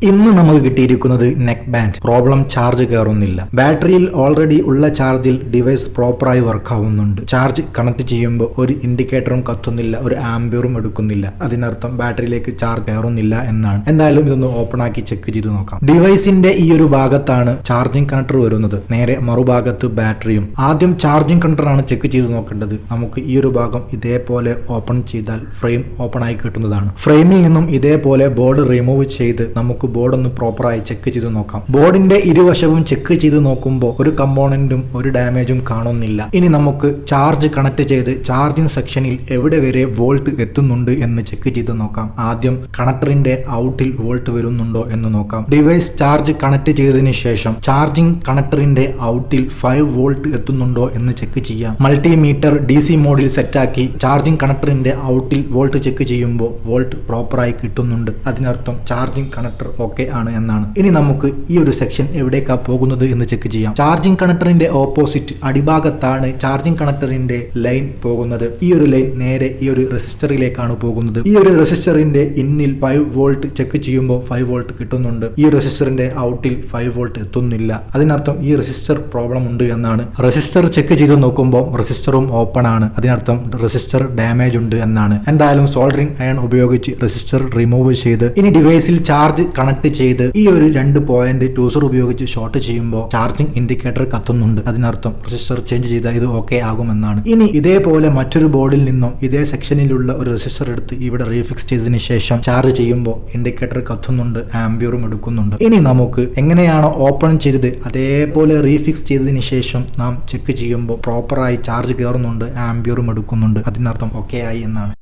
ഇന്ന് നമുക്ക് കിട്ടിയിരിക്കുന്നത് നെക്ക് ബാൻഡ്. പ്രോബ്ലം ചാർജ് കയറുന്നില്ല. ബാറ്ററിയിൽ ഓൾറെഡി ഉള്ള ചാർജിൽ ഡിവൈസ് പ്രോപ്പറായി വർക്ക് ആവുന്നുണ്ട്. ചാർജ് കണക്ട് ചെയ്യുമ്പോൾ ഒരു ഇൻഡിക്കേറ്ററും കത്തുന്നില്ല, ഒരു ആംബിയറും എടുക്കുന്നില്ല. അതിനർത്ഥം ബാറ്ററിയിലേക്ക് ചാർജ് കയറുന്നില്ല എന്നാണ്. എന്തായാലും ഇതൊന്ന് ഓപ്പൺ ആക്കി ചെക്ക് ചെയ്ത് നോക്കാം. ഡിവൈസിന്റെ ഈ ഒരു ഭാഗത്താണ് ചാർജിങ് കണക്ടർ വരുന്നത്. നേരെ മറുഭാഗത്ത് ബാറ്ററിയും. ആദ്യം ചാർജിങ് കണക്ടർ ആണ് ചെക്ക് ചെയ്ത് നോക്കേണ്ടത്. നമുക്ക് ഈ ഒരു ഭാഗം ഇതേപോലെ ഓപ്പൺ ചെയ്താൽ ഫ്രെയിം ഓപ്പൺ ആയി കിട്ടുന്നതാണ്. ഫ്രെയിമിൽ നിന്നും ഇതേപോലെ ബോർഡ് റിമൂവ് ചെയ്ത് നമുക്ക് ബോർഡ് ഒന്ന് പ്രോപ്പറായി ചെക്ക് ചെയ്ത് നോക്കാം. ബോർഡിന്റെ ഇരുവശവും ചെക്ക് ചെയ്ത് നോക്കുമ്പോൾ ഒരു കമ്പോണന്റും ഒരു ഡാമേജും കാണുന്നില്ല. ഇനി നമുക്ക് ചാർജ് കണക്ട് ചെയ്ത് ചാർജിങ് സെക്ഷനിൽ എവിടെ വരെ വോൾട്ട് എത്തുന്നുണ്ട് എന്ന് ചെക്ക് ചെയ്ത് നോക്കാം. ആദ്യം കണക്ടറിന്റെ ഔട്ടിൽ വോൾട്ട് വരുന്നുണ്ടോ എന്ന് നോക്കാം. ഡിവൈസ് ചാർജ് കണക്ട് ചെയ്തതിനു ശേഷം ചാർജിങ് കണക്ടറിന്റെ ഔട്ടിൽ 5 വോൾട്ട് എത്തുന്നുണ്ടോ എന്ന് ചെക്ക് ചെയ്യാം. മൾട്ടിമീറ്റർ DC മോഡിൽ സെറ്റാക്കി ചാർജിങ് കണക്ടറിന്റെ ഔട്ടിൽ വോൾട്ട് ചെക്ക് ചെയ്യുമ്പോൾ വോൾട്ട് പ്രോപ്പറായി കിട്ടുന്നുണ്ട്. അതിനർത്ഥം ചാർജിങ് കണക്ടർ ഓക്കെ ആണ് എന്നാണ്. ഇനി നമുക്ക് ഈ ഒരു സെക്ഷൻ എവിടേക്കാ പോകുന്നത് എന്ന് ചെക്ക് ചെയ്യാം. ചാർജിങ് കണക്ടറിന്റെ ഓപ്പോസിറ്റ് അടിഭാഗത്താണ് ചാർജിങ് കണക്ടറിന്റെ ലൈൻ പോകുന്നത്. ഈ ഒരു ലൈൻ നേരെ ഈ ഒരു റെസിസ്റ്ററിലേക്കാണ് പോകുന്നത്. ഈ ഒരു റെസിസ്റ്ററിന്റെ ഇന്നിൽ 5 വോൾട്ട് ചെക്ക് ചെയ്യുമ്പോൾ 5 വോൾട്ട് കിട്ടുന്നുണ്ട്. ഈ റെസിസ്റ്ററിന്റെ ഔട്ടിൽ 5 വോൾട്ട് എത്തുന്നില്ല. അതിനർത്ഥം ഈ റെസിസ്റ്റർ പ്രോബ്ലം ഉണ്ട് എന്നാണ്. റെസിസ്റ്റർ ചെക്ക് ചെയ്ത് നോക്കുമ്പോൾ റെസിസ്റ്ററും ഓപ്പൺ ആണ്. അതിനർത്ഥം റെസിസ്റ്റർ ഡാമേജ് ഉണ്ട് എന്നാണ്. എന്തായാലും സോൾഡറിംഗ് അയൺ ഉപയോഗിച്ച് റെസിസ്റ്റർ റിമൂവ് ചെയ്ത് ഇനി ഡിവൈസിൽ ചാർജ് കണക്ട് ചെയ്ത് ഈ ഒരു 2 പോയിന്റ് ടൂസർ ഉപയോഗിച്ച് ഷോർട്ട് ചെയ്യുമ്പോൾ ചാർജിങ് ഇൻഡിക്കേറ്റർ കത്തുന്നുണ്ട്. അതിനർത്ഥം റെസിസ്റ്റർ ചേഞ്ച് ചെയ്താൽ ഇത് ഓക്കെ ആകുമെന്നാണ്. ഇനി ഇതേപോലെ മറ്റൊരു ബോർഡിൽ നിന്നും ഇതേ സെക്ഷനിലുള്ള ഒരു റെസിസ്റ്റർ എടുത്ത് ഇവിടെ റീഫിക്സ് ചെയ്തതിനു ശേഷം ചാർജ് ചെയ്യുമ്പോൾ ഇൻഡിക്കേറ്റർ കത്തുന്നുണ്ട്, ആംബിയറും എടുക്കുന്നുണ്ട്. ഇനി നമുക്ക് എങ്ങനെയാണോ ഓപ്പൺ ചെയ്തത് അതേപോലെ റീഫിക്സ് ചെയ്തതിനു ശേഷം നാം ചെക്ക് ചെയ്യുമ്പോൾ പ്രോപ്പറായി ചാർജ് കയറുന്നുണ്ട്, ആംബിയറും എടുക്കുന്നുണ്ട്. അതിനർത്ഥം ഓക്കെ ആയി എന്നാണ്.